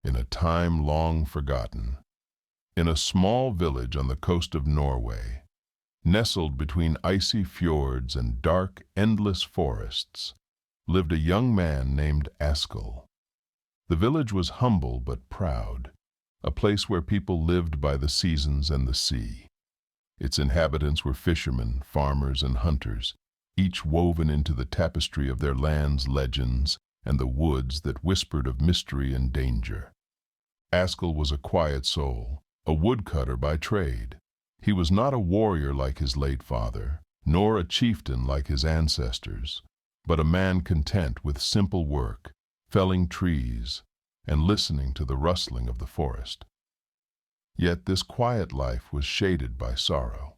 in a time long forgotten. In a small village on the coast of Norway, nestled between icy fjords and dark, endless forests, lived a young man named Askel. The village was humble but proud, a place where people lived by the seasons and the sea. Its inhabitants were fishermen, farmers, and hunters, each woven into the tapestry of their land's legends and the woods that whispered of mystery and danger. Askel was a quiet soul, a woodcutter by trade. He was not a warrior like his late father, nor a chieftain like his ancestors, but a man content with simple work, felling trees, and listening to the rustling of the forest. Yet this quiet life was shaded by sorrow.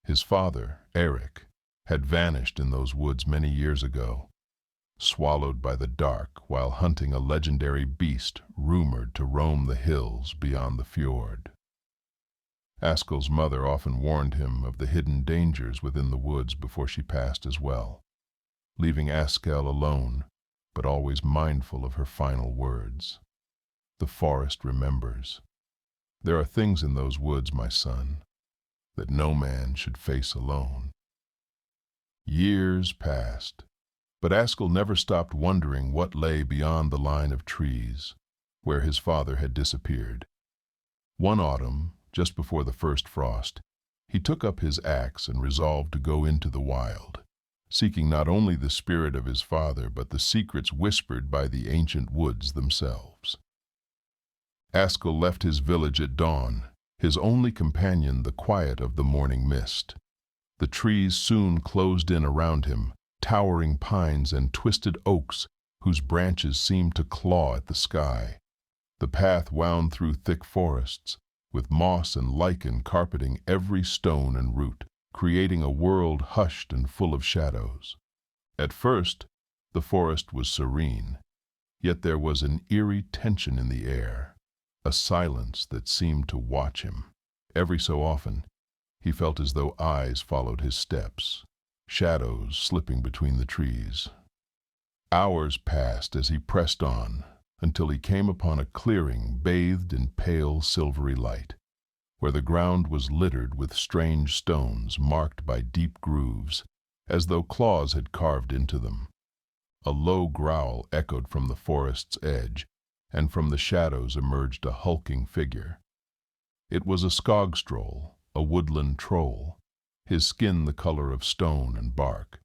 His father, Eric, had vanished in those woods many years ago, swallowed by the dark while hunting a legendary beast rumored to roam the hills beyond the fjord. Askel's mother often warned him of the hidden dangers within the woods before she passed as well, leaving Askel alone, but always mindful of her final words. The forest remembers. There are things in those woods, my son, that no man should face alone. Years passed, but Askel never stopped wondering what lay beyond the line of trees, where his father had disappeared. One autumn, just before the first frost, he took up his axe and resolved to go into the wild, seeking not only the spirit of his father, but the secrets whispered by the ancient woods themselves. Askel left his village at dawn, his only companion the quiet of the morning mist. The trees soon closed in around him, towering pines and twisted oaks whose branches seemed to claw at the sky. The path wound through thick forests, with moss and lichen carpeting every stone and root, creating a world hushed and full of shadows. At first, the forest was serene, yet there was an eerie tension in the air, a silence that seemed to watch him. Every so often, he felt as though eyes followed his steps, shadows slipping between the trees. Hours passed as he pressed on, until he came upon a clearing bathed in pale silvery light, where the ground was littered with strange stones marked by deep grooves, as though claws had carved into them. A low growl echoed from the forest's edge, and from the shadows emerged a hulking figure. It was a skogstroll, a woodland troll, his skin the color of stone and bark,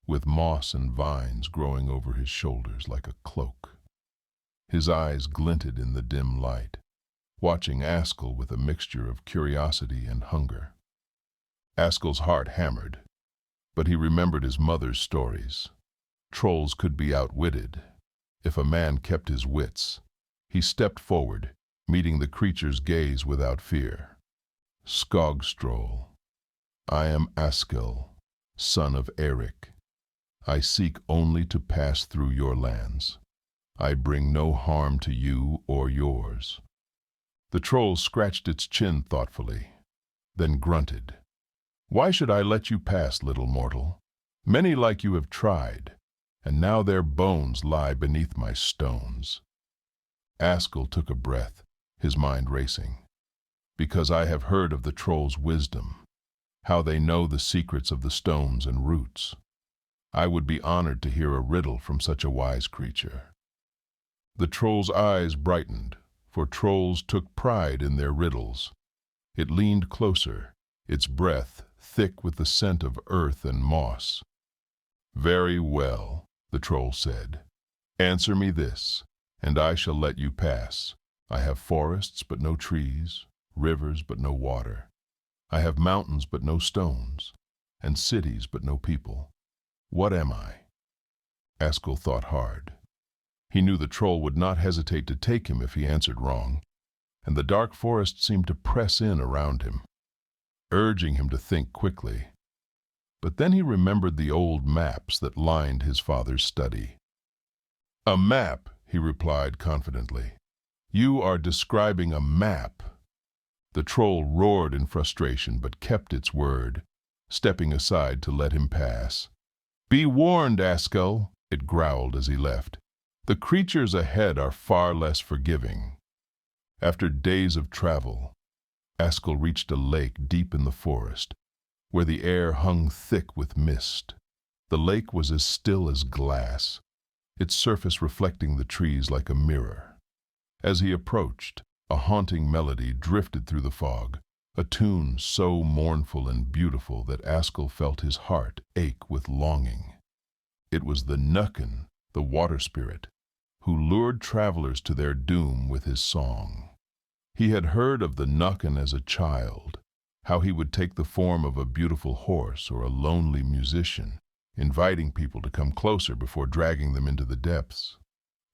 with moss and vines growing over his shoulders like a cloak. His eyes glinted in the dim light, watching Askel with a mixture of curiosity and hunger. Askel's heart hammered, but he remembered his mother's stories. Trolls could be outwitted, if a man kept his wits. He stepped forward, meeting the creature's gaze without fear. Skogstroll, I am Askel, son of Eric. I seek only to pass through your lands. I bring no harm to you or yours. The troll scratched its chin thoughtfully, then grunted. Why should I let you pass, little mortal? Many like you have tried, and now their bones lie beneath my stones. Askel took a breath, his mind racing. Because I have heard of the troll's wisdom, how they know the secrets of the stones and roots. I would be honored to hear a riddle from such a wise creature. The troll's eyes brightened, for trolls took pride in their riddles. It leaned closer, its breath thick with the scent of earth and moss. Very well, the troll said. Answer me this, and I shall let you pass. I have forests but no trees, rivers but no water. I have mountains but no stones, and cities but no people. What am I? Askel thought hard. He knew the troll would not hesitate to take him if he answered wrong, and the dark forest seemed to press in around him, urging him to think quickly. But then he remembered the old maps that lined his father's study. A map, he replied confidently. You are describing a map. The troll roared in frustration but kept its word, stepping aside to let him pass. Be warned, Askel, it growled as he left. The creatures ahead are far less forgiving. After days of travel, Askel reached a lake deep in the forest, where the air hung thick with mist. The lake was as still as glass, its surface reflecting the trees like a mirror. As he approached, a haunting melody drifted through the fog, a tune so mournful and beautiful that Askel felt his heart ache with longing. It was the Nukken, the water spirit, who lured travelers to their doom with his song. He had heard of the Nukken as a child, how he would take the form of a beautiful horse or a lonely musician, inviting people to come closer before dragging them into the depths.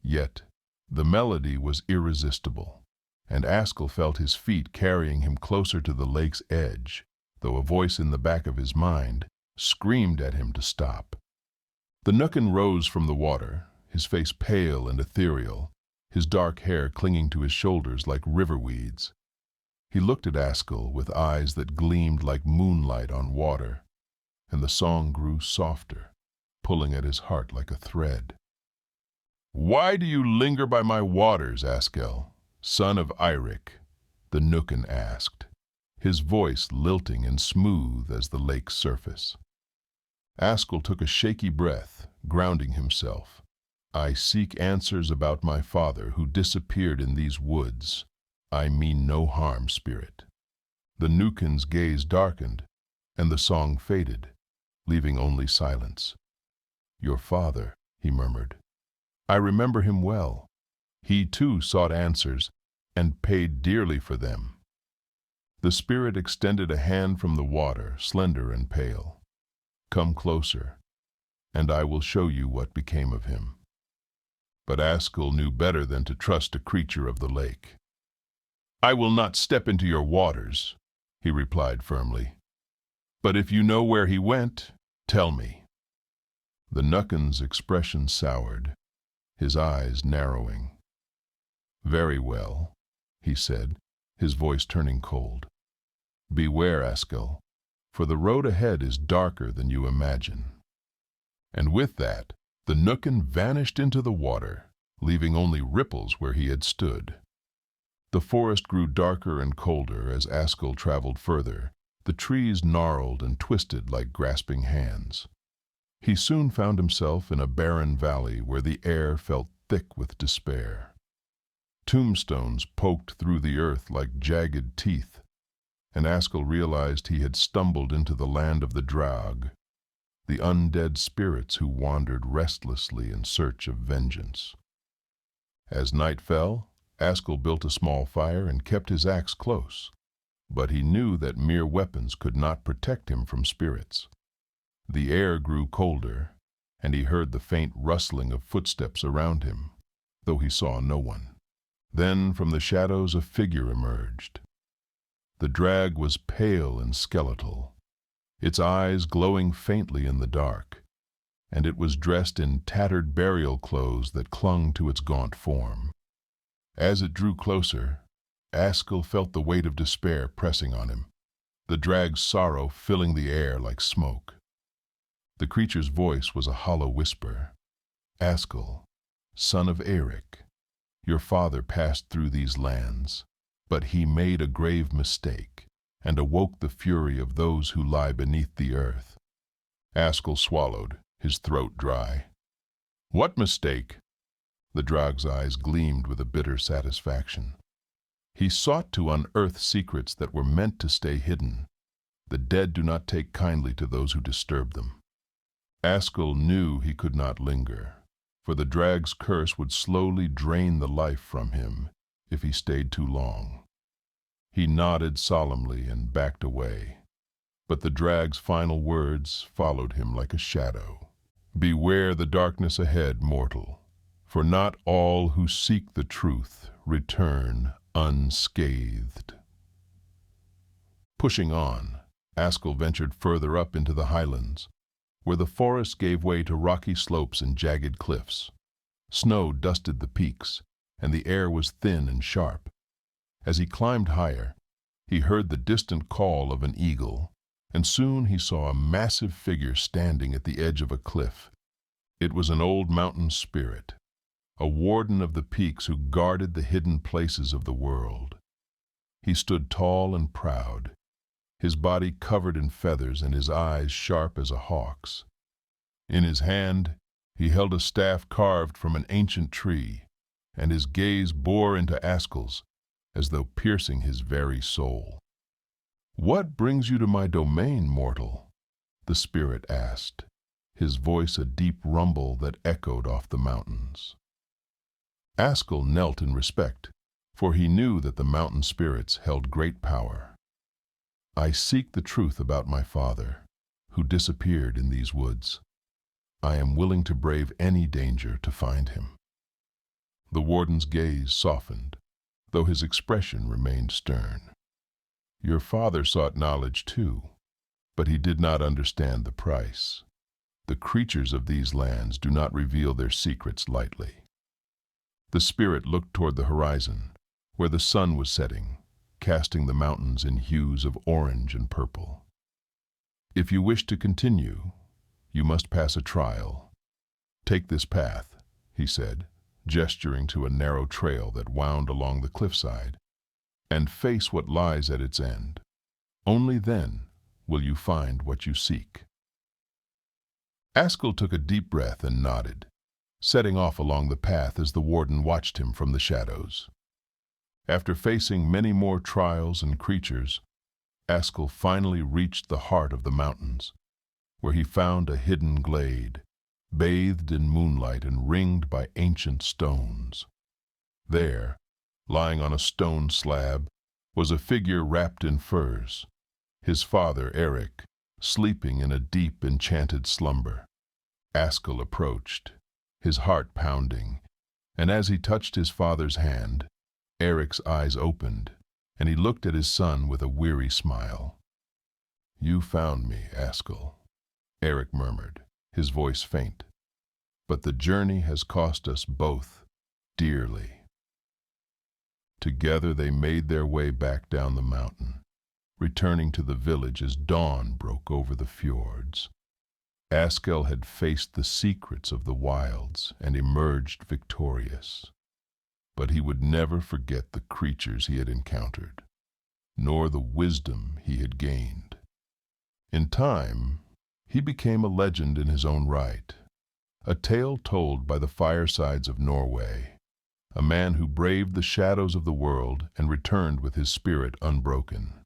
Yet, the melody was irresistible, and Askel felt his feet carrying him closer to the lake's edge, though a voice in the back of his mind screamed at him to stop. The Nukken rose from the water, his face pale and ethereal, his dark hair clinging to his shoulders like river weeds. He looked at Askel with eyes that gleamed like moonlight on water, and the song grew softer, pulling at his heart like a thread. "Why do you linger by my waters, Askel, son of Eirik?" the Nukken asked, his voice lilting and smooth as the lake's surface. Askel took a shaky breath, grounding himself. "I seek answers about my father who disappeared in these woods. I mean no harm, spirit." The Nukken's gaze darkened, and the song faded, leaving only silence. "Your father," he murmured. "I remember him well. He too sought answers and paid dearly for them." The spirit extended a hand from the water, slender and pale. "Come closer, and I will show you what became of him." But Askel knew better than to trust a creature of the lake. "I will not step into your waters," he replied firmly. "But if you know where he went, tell me." The Nukken's expression soured, his eyes narrowing. "Very well," he said, his voice turning cold. "Beware, Askel, for the road ahead is darker than you imagine." And with that, the Nukken vanished into the water, leaving only ripples where he had stood. The forest grew darker and colder as Askel traveled further. The trees gnarled and twisted like grasping hands. He soon found himself in a barren valley where the air felt thick with despair. Tombstones poked through the earth like jagged teeth, and Askel realized he had stumbled into the land of the Draug, the undead spirits who wandered restlessly in search of vengeance. As night fell, Askel built a small fire and kept his axe close, but he knew that mere weapons could not protect him from spirits. The air grew colder, and he heard the faint rustling of footsteps around him, though he saw no one. Then from the shadows a figure emerged. The drag was pale and skeletal, its eyes glowing faintly in the dark, and it was dressed in tattered burial clothes that clung to its gaunt form. As it drew closer, Askel felt the weight of despair pressing on him, the drag's sorrow filling the air like smoke. The creature's voice was a hollow whisper. "Askel, son of Eirik, your father passed through these lands, but he made a grave mistake and awoke the fury of those who lie beneath the earth." Askel swallowed, his throat dry. "What mistake?" The drag's eyes gleamed with a bitter satisfaction. "He sought to unearth secrets that were meant to stay hidden. The dead do not take kindly to those who disturb them." Askel knew he could not linger, for the drag's curse would slowly drain the life from him if he stayed too long. He nodded solemnly and backed away, but the drag's final words followed him like a shadow. "Beware the darkness ahead, mortal, for not all who seek the truth return unscathed." Pushing on, Askel ventured further up into the highlands, where the forest gave way to rocky slopes and jagged cliffs. Snow dusted the peaks, and the air was thin and sharp. As he climbed higher, he heard the distant call of an eagle, and soon he saw a massive figure standing at the edge of a cliff. It was an old mountain spirit, a warden of the peaks who guarded the hidden places of the world. He stood tall and proud, his body covered in feathers and his eyes sharp as a hawk's. In his hand, he held a staff carved from an ancient tree, and his gaze bore into Askel's as though piercing his very soul. "What brings you to my domain, mortal?" the spirit asked, his voice a deep rumble that echoed off the mountains. Askel knelt in respect, for he knew that the mountain spirits held great power. "I seek the truth about my father, who disappeared in these woods. I am willing to brave any danger to find him." The warden's gaze softened, though his expression remained stern. "Your father sought knowledge too, but he did not understand the price. The creatures of these lands do not reveal their secrets lightly." The spirit looked toward the horizon, where the sun was setting, casting the mountains in hues of orange and purple. "If you wish to continue, you must pass a trial. Take this path," he said, gesturing to a narrow trail that wound along the cliffside, "and face what lies at its end. Only then will you find what you seek." Askel took a deep breath and nodded, setting off along the path as the warden watched him from the shadows. After facing many more trials and creatures, Askel finally reached the heart of the mountains, where he found a hidden glade, bathed in moonlight and ringed by ancient stones. There, lying on a stone slab, was a figure wrapped in furs, his father, Eric, sleeping in a deep, enchanted slumber. Askel approached, his heart pounding, and as he touched his father's hand, Eric's eyes opened, and he looked at his son with a weary smile. "You found me, Askel," Eric murmured, his voice faint. "But the journey has cost us both dearly." Together they made their way back down the mountain, returning to the village as dawn broke over the fjords. Askel had faced the secrets of the wilds and emerged victorious. But he would never forget the creatures he had encountered, nor the wisdom he had gained. In time, he became a legend in his own right, a tale told by the firesides of Norway, a man who braved the shadows of the world and returned with his spirit unbroken.